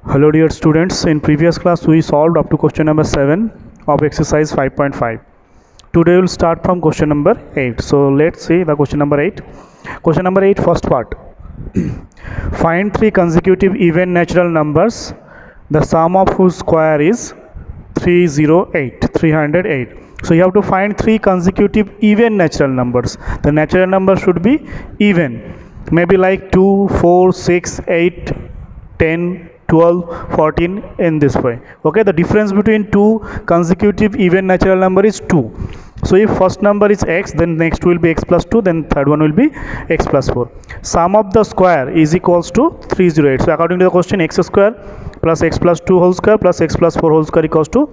Hello dear students, in previous class we solved up to question number 7 of exercise 5.5. Today we will start from question number 8. So let's see the question number 8. Question number 8, first part. Find three consecutive even natural numbers, the sum of whose square is 308. So you have to find three consecutive even natural numbers. The natural number should be even, maybe like 2, 4, 6, 8, 10, 12, 14, in this way. Okay, the difference between two consecutive even natural number is 2. So if first number is x, then next will be x plus 2, then third one will be x plus 4. Sum of the square is equals to 308. So according to the question, x square plus x plus 2 whole square plus x plus 4 whole square equals to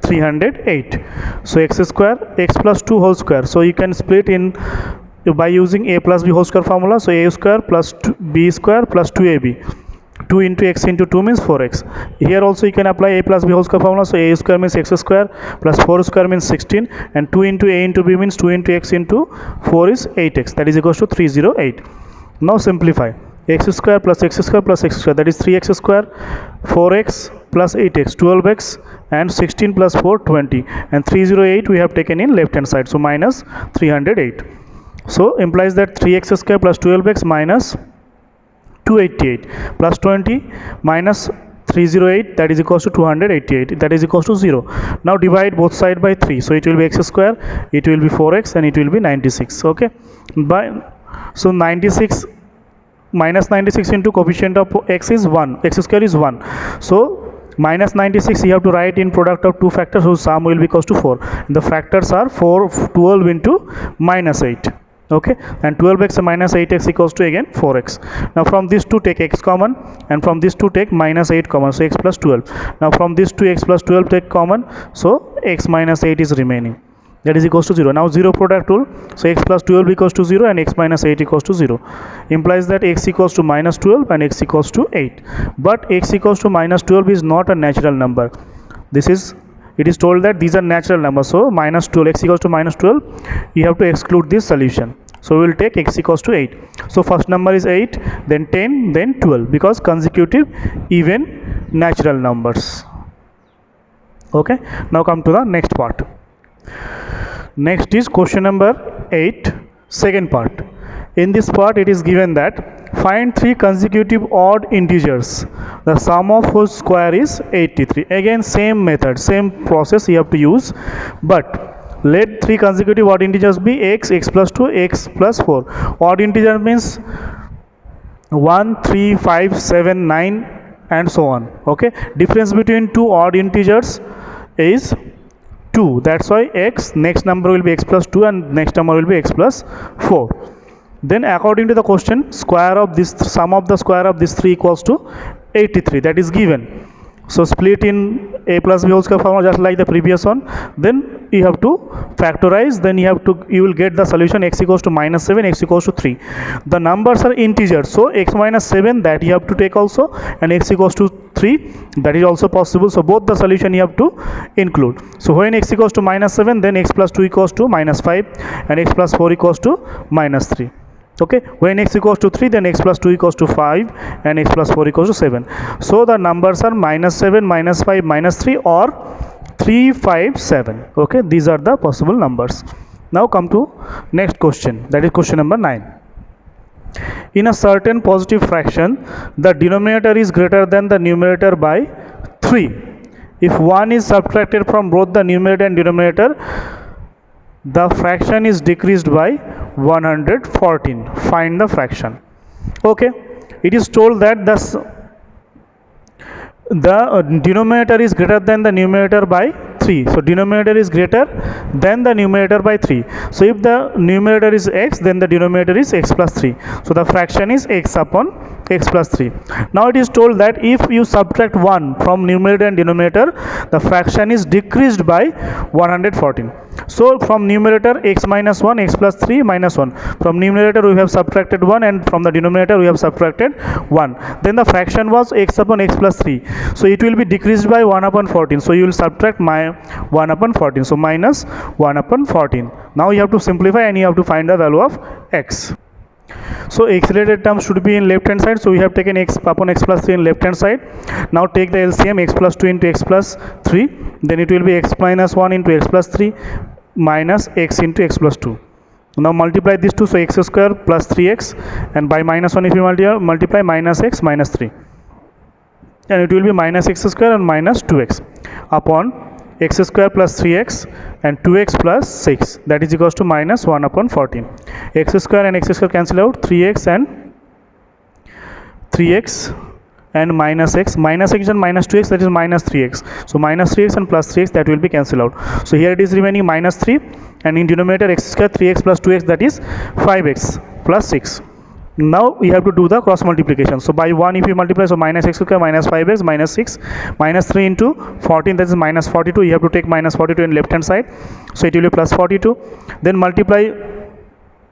308. So x square, x plus 2 whole square. So you can split in by using a plus b whole square formula. So a square plus b square plus 2ab. 2 into x into 2 means 4x. Here also you can apply a plus b whole square formula. So a square means x square plus 4 square means 16, and 2 into a into b means 2 into x into 4 is 8x. That is equals to 308. Now simplify. X square plus x square plus x square, that is 3x square, 4x plus 8x, 12x, and 16 plus 4, 20, and 308 we have taken in left hand side, so minus 308. So implies that 3x square plus 12x minus 288 plus 20 minus 308, that is equals to 288, that is equals to 0. Now divide both side by 3, so it will be x square, it will be 4x, and it will be 96. Okay, so 96 minus 96 into coefficient of x is 1, x square is 1. So minus 96 you have to write in product of two factors, whose sum will be equals to 4. The factors are 12 into minus 8. Okay, and 12x minus 8x equals to again 4x. Now from these two take x common, and from these two take minus 8 common, so x plus 12. Now from these two x plus 12 take common, so x minus 8 is remaining, that is equals to 0. Now 0 product rule, so x plus 12 equals to 0 and x minus 8 equals to 0. Implies that x equals to minus 12 and x equals to 8. But x equals to minus 12 is not a natural number. It is told that these are natural numbers. So minus 12, x equals to minus 12, you have to exclude this solution. So we will take x equals to 8. So first number is 8, then 10, then 12, because consecutive even natural numbers. Okay, now come to the next part. Next is question number 8, second part. In this part it is given that find three consecutive odd integers, the sum of whose square is 83. Again same method, same process you have to use, but let three consecutive odd integers be x, x plus 2, x plus 4. Odd integer means 1, 3, 5, 7, 9, and so on. Okay, difference between two odd integers is 2. That's why x, next number will be x plus 2, and next number will be x plus 4. Then according to the question, square of this, sum of the square of this 3 equals to 83, that is given. So split in a plus b whole square formula, just like the previous one. Then you have to factorize, then you will get the solution x equals to minus 7, x equals to 3. The numbers are integers, so x minus 7, that you have to take also, and x equals to 3, that is also possible. So both the solution you have to include. So when x equals to minus 7, then x plus 2 equals to minus 5, and x plus 4 equals to minus 3. Okay, when x equals to 3, then x plus 2 equals to 5, and x plus 4 equals to 7. So the numbers are minus 7, minus 5, minus 3, or 3, 5, 7. Okay, these are the possible numbers. Now come to next question, that is question number 9. In a certain positive fraction, the denominator is greater than the numerator by 3. If 1 is subtracted from both the numerator and denominator, the fraction is decreased by 114. Find the fraction. Okay, it is told that the denominator is greater than the numerator by 3. So denominator is greater than the numerator by 3. So if the numerator is x, then the denominator is x plus 3. So the fraction is x upon x plus 3. Now it is told that if you subtract 1 from numerator and denominator, the fraction is decreased by 114. So from numerator x minus 1, x plus 3 minus 1. From numerator we have subtracted 1, and from the denominator we have subtracted 1. Then the fraction was x upon x plus 3. So it will be decreased by 1 upon 14. So you will subtract my 1 upon 14. So minus 1 upon 14. Now you have to simplify, and you have to find the value of x. So x-related term should be in left hand side, so we have taken x upon x plus 3 in left hand side. Now take the LCM, x plus 2 into x plus 3, then it will be x minus 1 into x plus 3 minus x into x plus 2. Now multiply these two, so x square plus 3x, and by minus 1 if you multiply minus x minus 3, and it will be minus x square and minus 2x upon x square plus 3x and 2x plus 6, that is equals to minus 1 upon 14. X square and x square cancel out, 3x and minus x and minus 2x, that is minus 3x. So minus 3x and plus 3x, that will be cancelled out. So here it is remaining minus 3, and in denominator x square 3x plus 2x, that is 5x plus 6. Now we have to do the cross multiplication. So by 1 if you multiply, so minus x square minus 5x minus 6 minus 3 into 14, that is minus 42. You have to take minus 42 in left hand side, so it will be plus 42. Then multiply,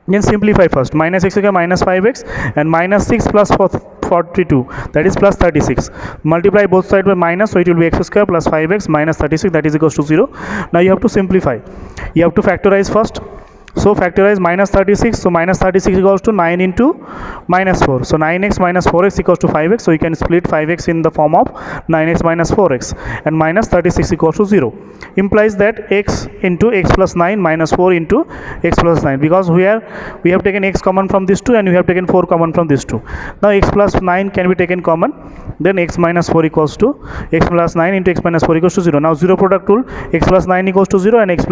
then simplify first. Minus x square minus 5x and minus 6 plus 42, that is plus 36. Multiply both sides by minus, so it will be x square plus 5x minus 36, that is equals to 0. Now you have to simplify. You have to factorize first. So factorize minus 36, so minus 36 equals to 9 into minus 4. So 9x minus 4x equals to 5x. So you can split 5x in the form of 9x minus 4x, and minus 36 equals to 0. Implies that x into x plus 9 minus 4 into x plus 9, because we have taken x common from these two and we have taken 4 common from these two. Now x plus 9 can be taken common, then x minus 4 equals to x plus 9 into x minus 4 equals to 0. Now 0 product rule, x plus 9 equals to 0 and x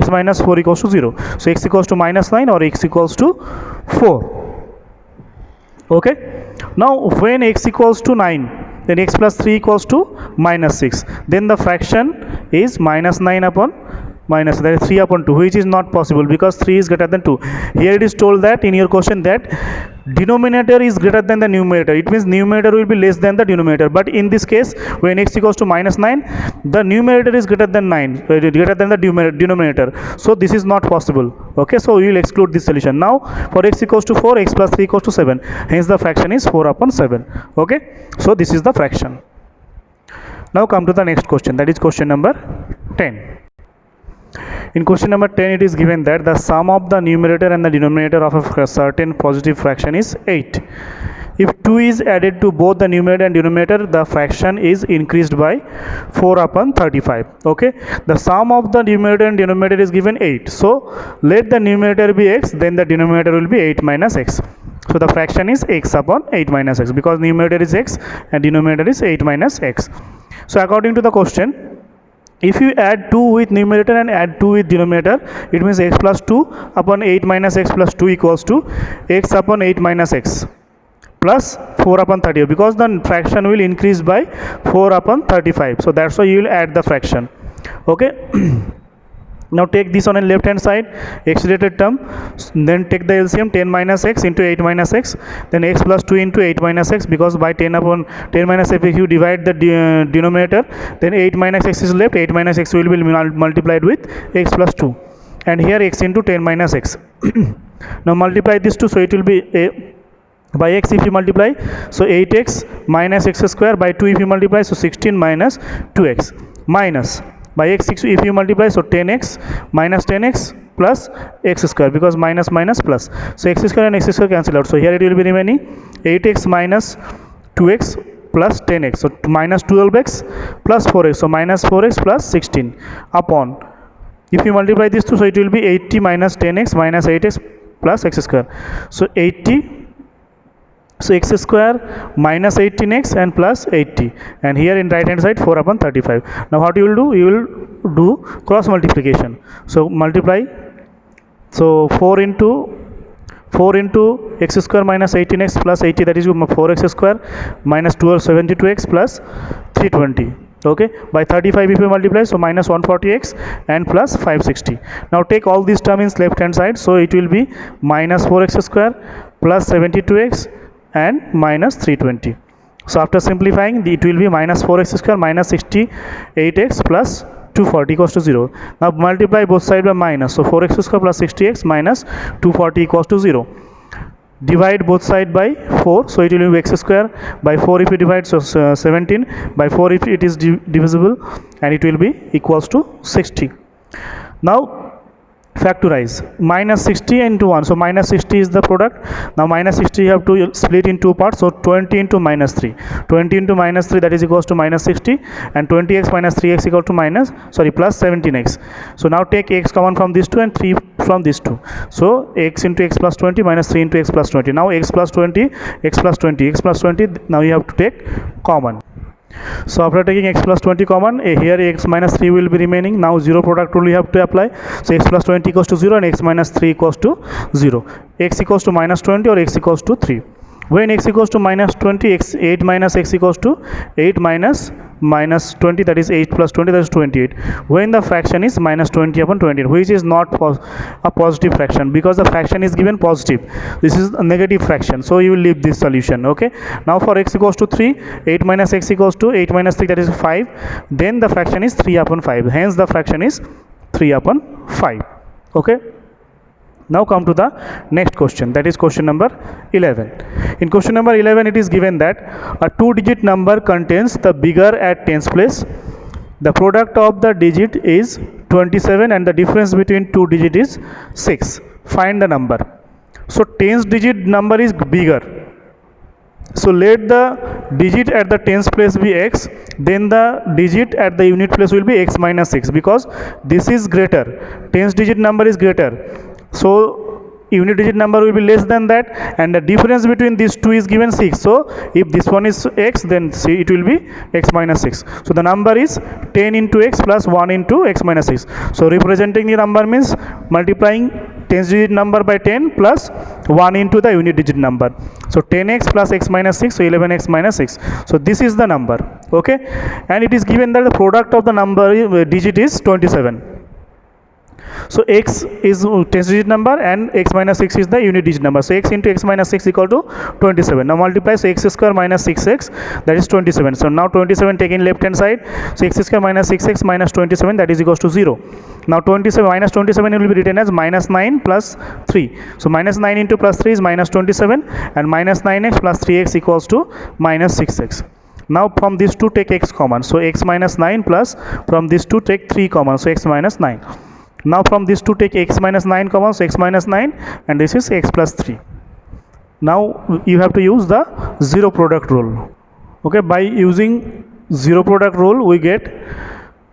minus 4 equals to 0. So x equals to minus 9 or x equals to 4. Okay. Now when x equals to 9, then x plus 3 equals to minus 6. Then the fraction is minus 9 upon minus, that is 3 upon 2, which is not possible because 3 is greater than 2. Here it is told that in your question that denominator is greater than the numerator. It means numerator will be less than the denominator. But in this case, when x equals to minus 9, the numerator is greater than greater than the denominator. So this is not possible. Okay, so we will exclude this solution. Now for x equals to 4, x plus 3 equals to 7. Hence the fraction is 4 upon 7. Okay, so this is the fraction. Now come to the next question, that is question number 10. In question number 10, it is given that the sum of the numerator and the denominator of a certain positive fraction is 8. If 2 is added to both the numerator and denominator, the fraction is increased by 4 upon 35. Okay, the sum of the numerator and denominator is given 8. So let the numerator be x, then the denominator will be 8 minus x. So the fraction is x upon 8 minus x, because numerator is x and denominator is 8 minus x. So according to the question, if you add 2 with numerator and add 2 with denominator, it means x plus 2 upon 8 minus x plus 2 equals to x upon 8 minus x plus 4 upon 30, because the fraction will increase by 4 upon 35. So that's why you will add the fraction. Okay. Now take this on the left hand side, x related term, then take the LCM, 10 minus x into 8 minus x, then x plus 2 into 8 minus x, because by 10 upon 10 minus x, if you divide the denominator, then 8 minus x is left, 8 minus x will be multiplied with x plus 2, and here x into 10 minus x. Now multiply this 2, so it will be by x if you multiply, so 8x minus x square, by 2 if you multiply, so 16 minus 2x, minus by x if you multiply, so 10x minus 10x plus x square, because minus minus plus, so x square and x square cancel out. So here it will be remaining 8x minus 2x plus 10x, so minus 12x plus 4x, so minus 4x plus 16 upon, if you multiply this two, so it will be 80 minus 10x minus 8x plus x square, so 80. So x square minus 18x and plus 80, and here in right hand side 4 upon 35. Now what you will do? You will do cross multiplication. So multiply. So 4 into x square minus 18x plus 80, that is 4x square minus 1272x plus 320. Okay, by 35 if you multiply, so minus 140x and plus 560. Now take all these terms in left hand side, so it will be minus 4x square plus 72x and minus 320. So after simplifying, it will be minus 4x square minus 68x plus 240 equals to 0. Now multiply both sides by minus, so 4x square plus 60x minus 240 equals to 0. Divide both sides by 4, so it will be x square by 4 if you divide, so 17 by 4 if it is divisible, and it will be equals to 60. Now factorize minus 60 into 1, so minus 60 is the product. Now minus 60 you have to split in two parts, so 20 into minus 3, 20 into minus 3, that is equals to minus 60, and 20x minus 3x equal to plus 17x. So now take x common from these two and 3 from these two, so x into x plus 20 minus 3 into x plus 20. Now x plus 20, x plus 20, x plus 20, now you have to take common. So after taking x plus 20 common, here x minus 3 will be remaining. Now zero product rule you have to apply. So x plus 20 equals to 0 and x minus 3 equals to 0. X equals to minus 20 or x equals to 3. When x equals to minus 20, 8 minus x equals to 8 minus 20, that is 8 plus 20, that is 28. When the fraction is minus 20 upon 28, which is not a positive fraction, because the fraction is given positive. This is a negative fraction, so you will leave this solution. Okay. Now for x equals to 3, 8 minus x equals to 8 minus 3, that is 5. Then the fraction is 3 upon 5. Hence the fraction is 3 upon 5. Okay. Now come to the next question, that is question number 11. In question number 11, it is given that a 2-digit number contains the bigger at tens place. The product of the digit is 27 and the difference between two digits is 6. Find the number. So tens digit number is bigger. So let the digit at the tens place be x, then the digit at the unit place will be x minus 6, because this is greater. Tens digit number is greater. So unit digit number will be less than that, and the difference between these two is given 6. So if this one is x, then see it will be x minus 6. So the number is 10 into x plus 1 into x minus 6. So representing the number means multiplying tens digit number by 10 plus 1 into the unit digit number. So 10x plus x minus 6, so 11x minus 6. So this is the number. Okay, and it is given that the product of the number digit is 27. So x is tens digit number and x minus 6 is the unit digit number. So x into x minus 6 equal to 27. Now multiply, so x square minus 6x, that is 27. So now 27 taken left hand side. So x square minus 6x minus 27, that is equals to 0. Now 27 minus 27 will be written as minus 9 plus 3. So minus 9 into plus 3 is minus 27, and minus 9x plus 3x equals to minus 6x. Now from these two take x common. So x minus 9 plus, from these two take 3 common. So x minus 9. Now from these two take x minus 9 common, so x minus 9, and this is x plus 3. Now you have to use the zero product rule. Okay, by using zero product rule we get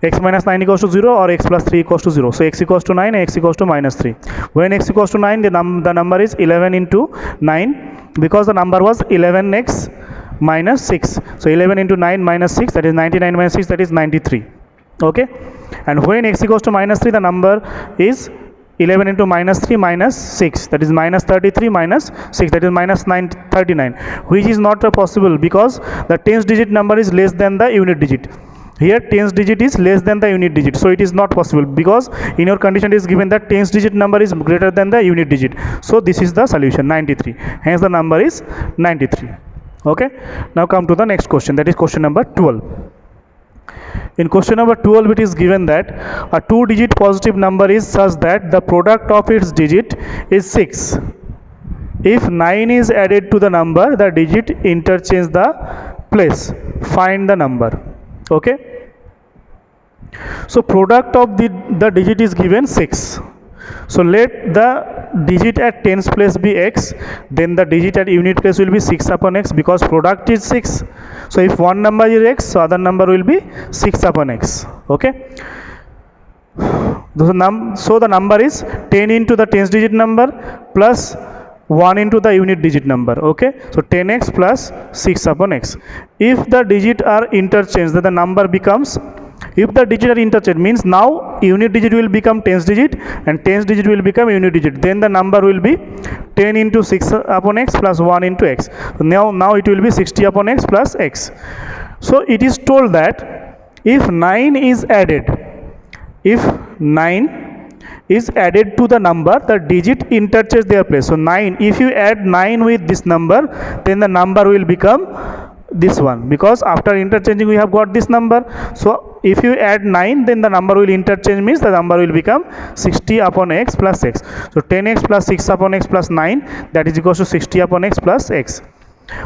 x minus 9 equals to 0 or x plus 3 equals to 0. So x equals to 9 and x equals to minus 3. When x equals to 9, the number is 11 into 9, because the number was 11x minus 6. So 11 into 9 minus 6, that is 99 minus 6, that is 93. Okay, and when x equals to minus 3, the number is 11 into minus 3 minus 6, that is minus 33 minus 6, that is minus 39, which is not possible because the tens digit number is less than the unit digit. Here tens digit is less than the unit digit, so it is not possible, because in your condition it is given that tens digit number is greater than the unit digit. So this is the solution, 93. Hence the number is 93. Okay, now come to the next question, that is question number 12. In question number 12, it is given that a 2-digit positive number is such that the product of its digit is 6. If 9 is added to the number, the digit interchange the place. Find the number. Okay. So product of the digit is given 6. So let the digit at tens place be x, then the digit at unit place will be 6 upon x, because product is 6. So if one number is x, so other number will be 6 upon x. Okay. So the number is 10 into the tens digit number plus 1 into the unit digit number. Okay, so 10x plus 6 upon x. If the digit are interchanged, then the number becomes, if the digit are interchanged means now unit digit will become tens digit and tens digit will become unit digit, then the number will be 10 into 6 upon x plus 1 into x. So now it will be 60 upon x plus x. So it is told that if 9 is added, if 9 is added to the number, the digit interchange their place. So 9, if you add 9 with this number, then the number will become this one, because after interchanging we have got this number. So if you add 9, then the number will interchange, means the number will become 60 upon x plus x. So 10x plus 6 upon x plus 9, that is equals to 60 upon x plus x.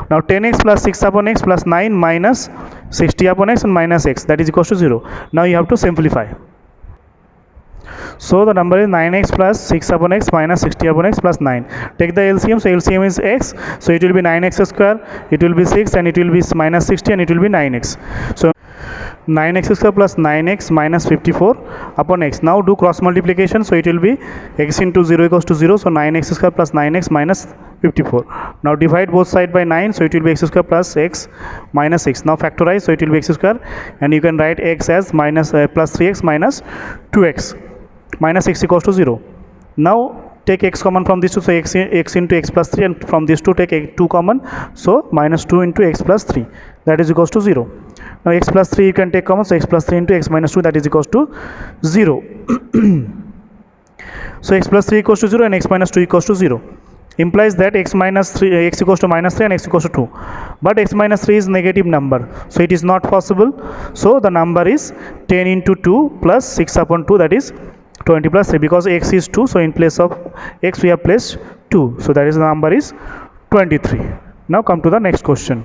Now 10x plus 6 upon x plus 9 minus 60 upon x and minus x, that is equals to 0. Now you have to simplify. So the number is 9x plus 6 upon x minus 60 upon x plus 9. Take the LCM. So LCM is x. So it will be 9x square, it will be 6, and it will be minus 60, and it will be 9x. So 9x square plus 9x minus 54 upon x. Now do cross multiplication. So it will be x into 0 equals to 0. So 9x square plus 9x minus 54. Now divide both sides by 9. So it will be x square plus x minus 6. Now factorize. So it will be x square, and you can write x as minus plus 3x minus 2x. Minus 6 equals to 0. Now take x common from these two, so x into x plus 3, and from these two take 2 common, so minus 2 into x plus 3, that is equals to 0. Now x plus 3 you can take common, so x plus 3 into x minus 2, that is equals to 0. So x plus 3 equals to 0 and x minus 2 equals to 0. Implies that x equals to minus 3 and x equals to 2, but x minus 3 is negative number, so it is not possible. So the number is 10 into 2 plus 6 upon 2, that is 20 plus 3, because x is 2, so in place of x we have placed 2, so that is the number is 23. Now come to the next question.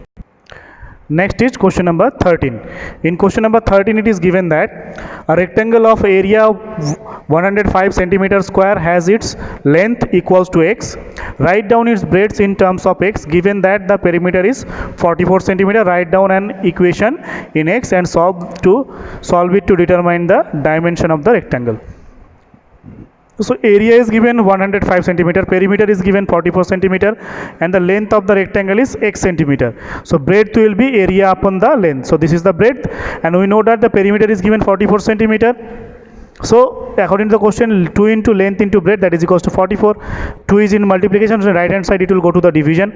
Next is question number 13. In question number 13 it is given that a rectangle of area 105 centimeter square has its length equals to x. Write down its breadth in terms of x. Given that the perimeter is 44 centimeter, write down an equation in x and solve it to determine the dimension of the rectangle. So area is given 105 centimeter, perimeter is given 44 centimeter, and the length of the rectangle is x centimeter. So breadth will be area upon the length. So this is the breadth, and we know that the perimeter is given 44 centimeter. So according to the question, 2 into length into breadth, that is equals to 44. 2 is in multiplication, so right hand side it will go to the division.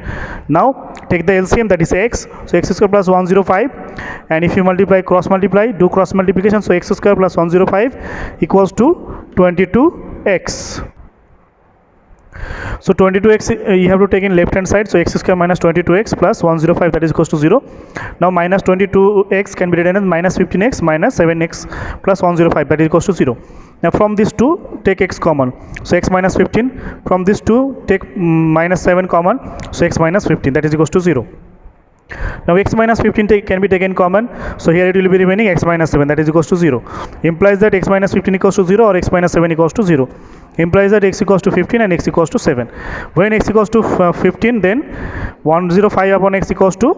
Now take the LCM, that is x. So x square plus 105, and if you multiply, cross multiply, do cross multiplication, so x square plus 105 equals to 22x. So 22x you have to take in left hand side, so x square minus 22x plus 105, that is equals to 0. Now minus 22x can be written as minus 15x minus 7x plus 105, that is equals to 0. Now from these two take x common, so x minus 15. From these two take minus 7 common, so x minus 15, that is equals to 0. Now x minus 15 can be taken common, so here it will be remaining x minus 7, that is equals to 0. Implies that x minus 15 equals to 0 or x minus 7 equals to 0. Implies that x equals to 15 and x equals to 7. When x equals to 15, then 105 upon x equals to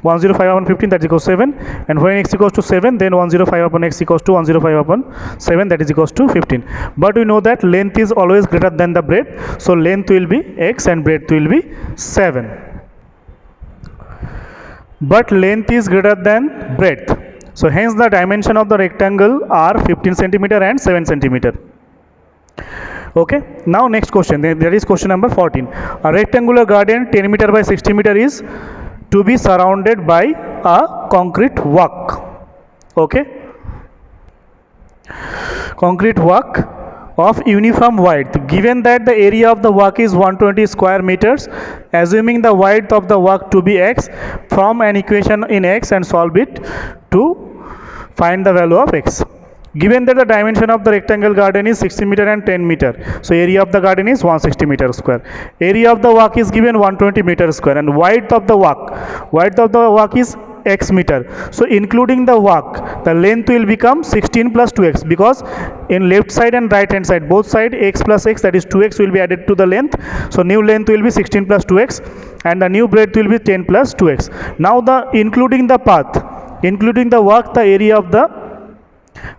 105 upon 15, that is equals to 7, and when x equals to 7, then 105 upon x equals to 105 upon 7, that is equals to 15. But we know that length is always greater than the breadth, so length will be x and breadth will be 7. But length is greater than breadth, so hence the dimension of the rectangle are 15 centimeter and 7 centimeter. Okay, now next question, there is question number 14. A rectangular garden 10 meter by 60 meter is to be surrounded by a concrete walk. Okay, concrete walk of uniform width. Given that the area of the walk is 120 square meters, assuming the width of the walk to be x, form an equation in x and solve it to find the value of x. Given that the dimension of the rectangle garden is 60 meter and 10 meter, so area of the garden is 160 meter square. Area of the walk is given 120 meter square, and width of the walk is x meter. So including the walk, the length will become 16 plus 2x, because in left side and right hand side, both side x plus x, that is 2x will be added to the length. So new length will be 16 plus 2x, and the new breadth will be 10 plus 2x. Now the including the path, including the walk, the area of the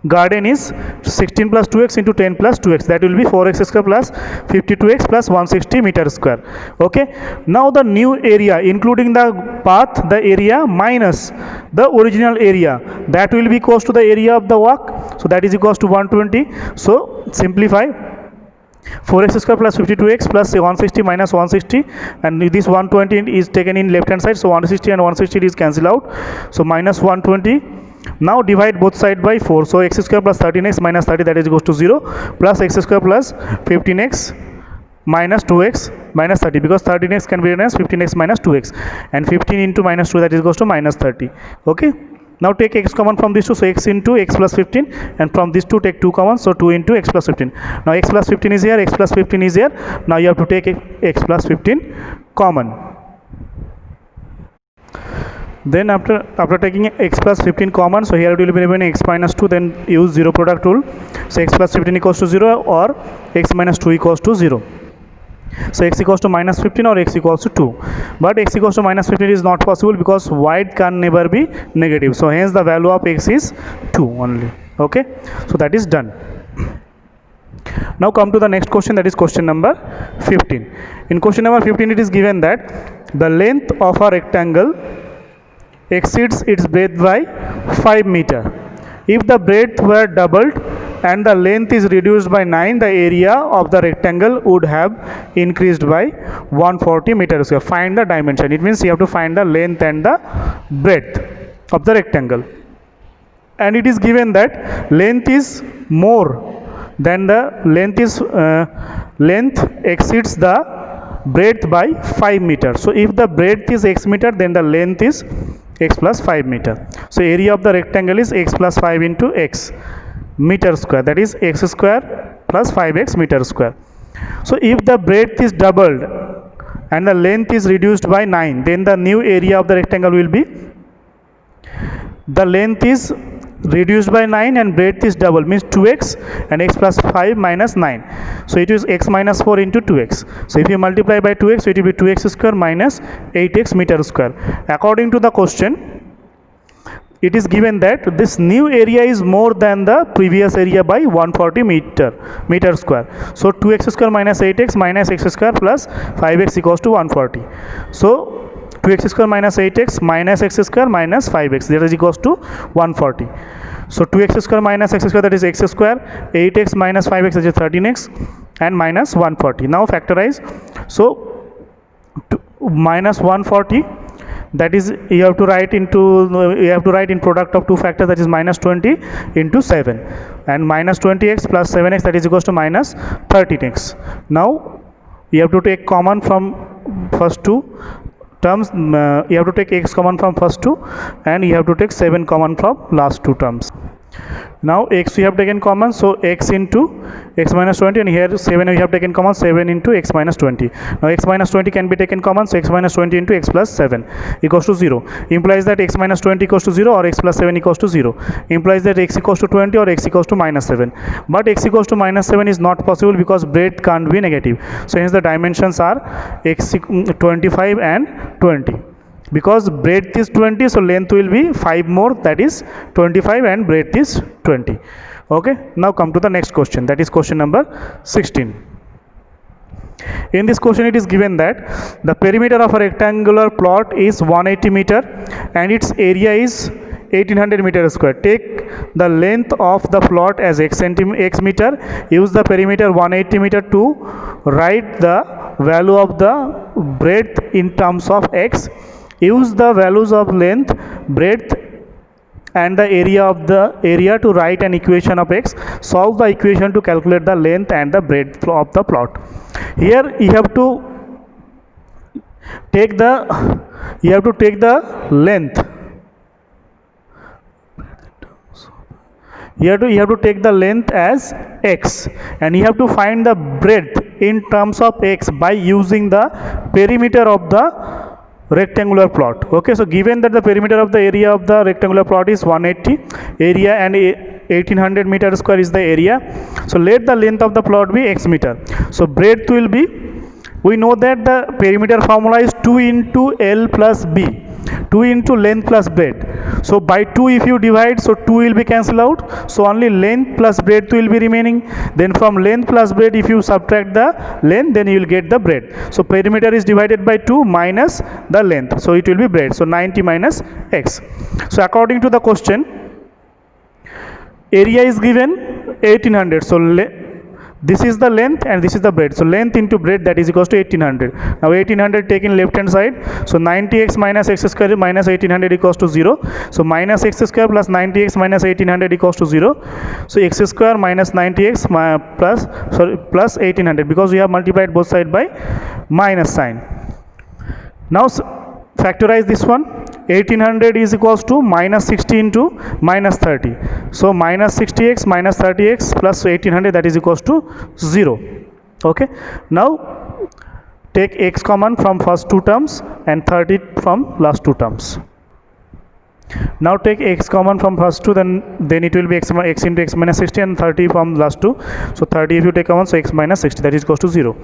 garden is 16 plus 2x into 10 plus 2x, that will be 4x square plus 52x plus 160 meter square. Okay, now the new area including the path, the area minus the original area, that will be equals to the area of the walk, so that is equals to 120. So simplify, 4x square plus 52x plus 160 minus 160, and this 120 is taken in left hand side, so 160 and 160 is cancelled out, so minus 120. Now divide both sides by 4, so x square plus 13x minus 30, that is equals to 0, plus x square plus 15x minus 2x minus 30, because 13x can be written as 15x minus 2x, and 15 into minus 2, that is equals to minus 30. Okay, now take x common from these two, so x into x plus 15, and from these two take 2 common, so 2 into x plus 15. Now x plus 15 is here, x plus 15 is here, now you have to take x plus 15 common. Then after taking x plus 15 common, so here it will be remaining x minus 2, then use zero product rule. So x plus 15 equals to 0 or x minus 2 equals to 0. So x equals to minus 15 or x equals to 2. But x equals to minus 15 is not possible because void can never be negative. So hence the value of x is 2 only. Okay, so that is done. Now come to the next question, that is question number 15. In question number 15 it is given that the length of a rectangle exceeds its breadth by 5 meter. If the breadth were doubled and the length is reduced by 9, the area of the rectangle would have increased by 140 meters square. Find the dimension. It means you have to find the length and the breadth of the rectangle. And it is given that length is more than the length exceeds the breadth by 5 meters. So if the breadth is x meter, then the length is x plus 5 meter. So area of the rectangle is x plus 5 into x meter square, that is x square plus 5x meter square. So if the breadth is doubled and the length is reduced by 9, then the new area of the rectangle will be, the length is reduced by 9 and breadth is double, means 2x, and x plus 5 minus 9. So it is x minus 4 into 2x. So if you multiply by 2x, so it will be 2x square minus 8x meter square. According to the question, it is given that this new area is more than the previous area by 140 meter square. So 2x square minus 8x minus x square plus 5x equals to 140. So 2x square minus 8x minus x square minus 5x, that is equals to 140. So 2x square minus x square, that is x square, 8x minus 5x, that is 13x, and minus 140. Now factorize. So minus 140, that is you have to write in product of two factors, that is minus 20 into 7, and minus 20x plus 7x, that is equals to minus 13x. Now you have to take common from first two terms. You have to take x common from first two, and you have to take 7 common from last two terms. Now x we have taken common, so x into x minus 20, and here 7 we have taken common, 7 into x minus 20. Now x minus 20 can be taken common, so x minus 20 into x plus 7 equals to 0. Implies that x minus 20 equals to 0 or x plus 7 equals to 0. Implies that x equals to 20 or x equals to minus 7. But x equals to minus 7 is not possible because breadth can't be negative. So hence the dimensions are x 25 and 20. Because breadth is 20, so length will be 5 more, that is 25, and breadth is 20. Okay, now come to the next question, that is question number 16. In this question it is given that the perimeter of a rectangular plot is 180 meter and its area is 1800 meter square. Take the length of the plot as x meter. Use the perimeter 180 meter to write the value of the breadth in terms of x. Use the values of length, breadth, and the area to write an equation of x. Solve the equation to calculate the length and the breadth of the plot. Here you have to take the length. You have to take the length as x, and you have to find the breadth in terms of x by using the perimeter of the rectangular plot. Okay, so given that the perimeter of the area of the rectangular plot is 180 area and 1800 meter square is the area, so let the length of the plot be x meter. So breadth will be, we know that the perimeter formula is 2 into L plus B, 2 into length plus breadth. So by 2 if you divide, so 2 will be cancelled out, so only length plus breadth will be remaining. Then from length plus breadth, if you subtract the length, then you will get the breadth. So perimeter is divided by 2 minus the length, so it will be breadth. So 90 minus x. So according to the question, area is given 1800, so this is the length and this is the breadth. So length into breadth, that is equals to 1800. Now 1800 taken left hand side, so 90x minus x square minus 1800 equals to 0. So minus x square plus 90x minus 1800 equals to 0. So x square minus 90x plus 1800, because we have multiplied both sides by minus sign. Now factorize this one. 1800 is equals to minus 60 into minus 30. So minus 60x minus 30x plus 1800, that is equals to 0. Okay. Now take x common from first two terms and 30 from last two terms. Now take x common from first two, then it will be x into x minus 60 and 30 from last two. So 30 if you take common, so x minus 60, that is equals to 0.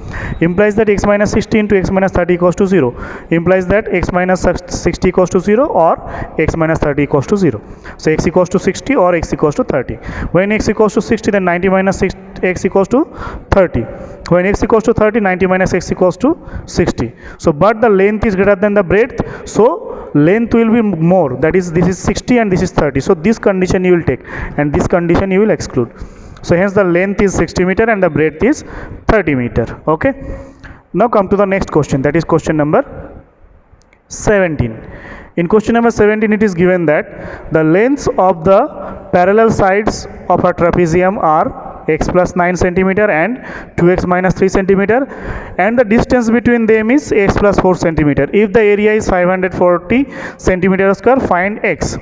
Implies that x minus 60 into x minus 30 equals to 0. Implies that x minus 60 equals to 0 or x minus 30 equals to 0. So x equals to 60 or x equals to 30. When x equals to 60, then 90 minus x equals to 30. When x equals to 30, 90 minus x equals to 60. So but the length is greater than the breadth, so length will be more, that is this is 60 and this is 30. So this condition you will take and this condition you will exclude. So hence the length is 60 meter and the breadth is 30 meter. Okay, now come to the next question, that is question number 17. In question number 17 it is given that the lengths of the parallel sides of a trapezium are x plus 9 centimeter and 2x minus 3 centimeter, and the distance between them is x plus 4 centimeter. If the area is 540 centimeter square, find x.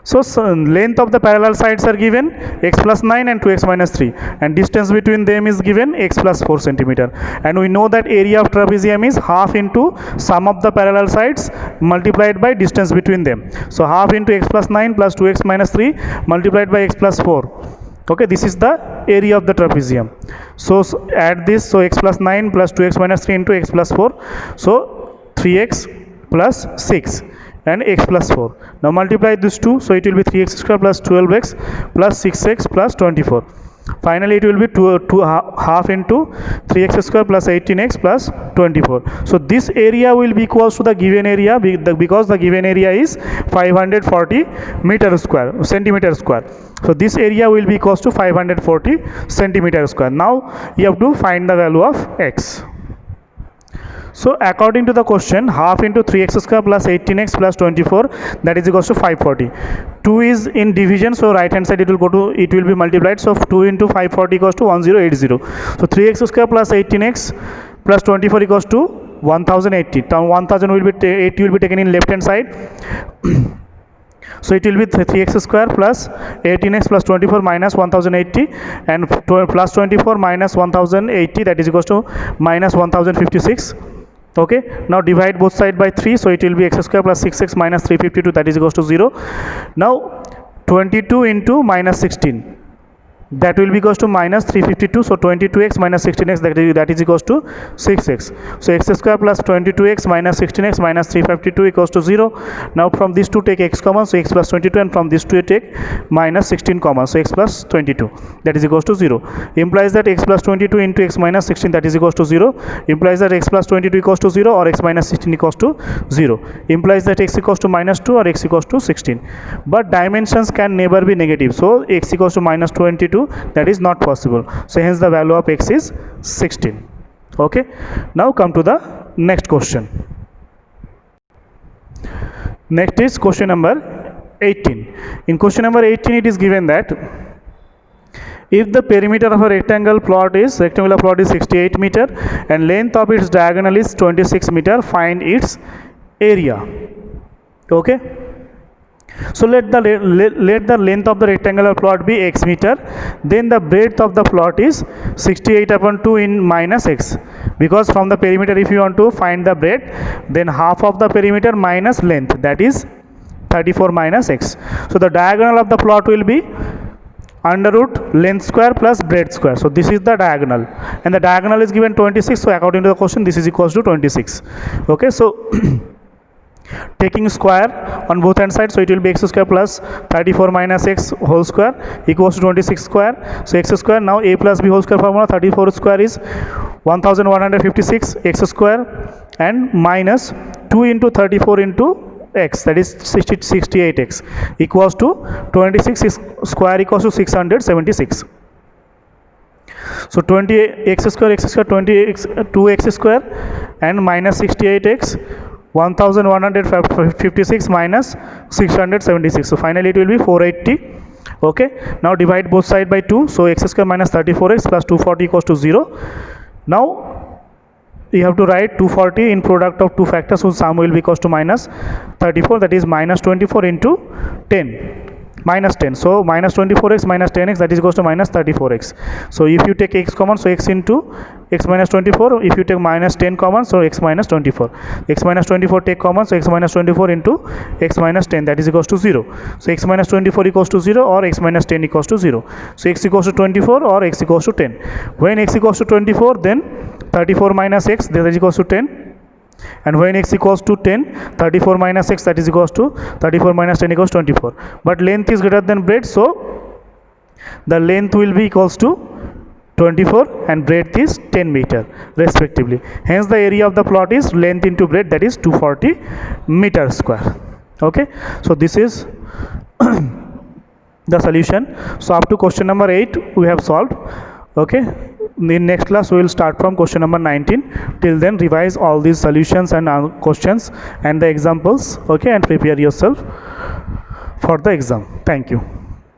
So length of the parallel sides are given x plus 9 and 2x minus 3, and distance between them is given x plus 4 centimeter. And we know that area of trapezium is half into sum of the parallel sides multiplied by distance between them. So half into x plus 9 plus 2x minus 3 multiplied by x plus 4. Okay, this is the area of the trapezium. So add this, so x plus 9 plus 2x minus 3 into x plus 4, so 3x plus 6 and x plus 4. Now multiply this 2, so it will be 3x square plus 12x plus 6x plus 24. Finally it will be half into 3x square plus 18x plus 24. So this area will be equals to the given area, because the given area is 540 centimeter square. So this area will be equals to 540 centimeter square. Now you have to find the value of x. So according to the question, half into 3x square plus 18x plus 24, that is equals to 540. 2 is in division, so right hand side it will be multiplied. So 2 into 540 equals to 1080. So 3x square plus 18x plus 24 equals to 1080. 1000 will be 80 will be taken in left hand side. So it will be 3x square plus 18x plus 24 minus 1080, and plus 24 minus 1080, that is equals to minus 1056. Okay, now divide both sides by 3, so it will be x square plus 6x minus 352, that is equals to 0. Now 22 into minus 16, that will be equals to minus 352. So 22x minus 16x, that is equals to 6x. So x square plus 22x minus 16x minus 352 equals to 0. Now from these two take x common, so x plus 22, and from these two take minus 16 common, so x plus 22, that is equals to 0. Implies that x plus 22 into x minus 16, that is equals to 0. Implies that x plus 22 equals to 0 or x minus 16 equals to 0. Implies that x equals to minus 2 or x equals to 16. But dimensions can never be negative, so x equals to minus 22, that is not possible. So hence the value of x is 16. Okay, now come to the next question. Next is question number 18. In question number 18 it is given that if the perimeter of a rectangular plot is 68 meter and length of its diagonal is 26 meter, find its area. Okay, so let the length of the rectangular plot be x meter, then the breadth of the plot is 68 upon 2 in minus x, because from the perimeter if you want to find the breadth, then half of the perimeter minus length, that is 34 minus x. So the diagonal of the plot will be under root length square plus breadth square. So this is the diagonal, and the diagonal is given 26. So according to the question, this is equals to 26. Okay, so taking square on both hand sides, so it will be x square plus 34 minus x whole square equals to 26 square. So x square, now a plus b whole square formula, 34 square is 1156 x square, and minus 2 into 34 into x, that is 68x, equals to 26 square equals to 676. So 20x square 2x square and minus 68x, 1156 minus 676. So finally it will be 480. Okay, now divide both sides by 2. So x square minus 34x plus 240 equals to 0. Now you have to write 240 in product of two factors whose sum will be equals to minus 34, that is minus 24 into 10. minus 10. So minus 24x minus 10x, that is equals to minus 34x. So if you take x common, so x into x minus 24. If you take minus 10 common, so x minus 24. X minus 24 take common, so x minus 24 into x minus 10, that is equals to 0. So x minus 24 equals to 0 or x minus 10 equals to 0. So x equals to 24 or x equals to 10. When x equals to 24, then 34 minus x, that is equals to 10. And when x equals to 10, 34 minus x, that is equals to 34 minus 10 equals 24. But length is greater than breadth, so the length will be equals to 24 and breadth is 10 meter respectively. Hence the area of the plot is length into breadth, that is 240 meter square. Okay, so this is the solution. So up to question number 8 we have solved. Okay, in next class we will start from question number 19. Till then, revise all these solutions and questions and the examples. Okay, and prepare yourself for the exam. Thank you.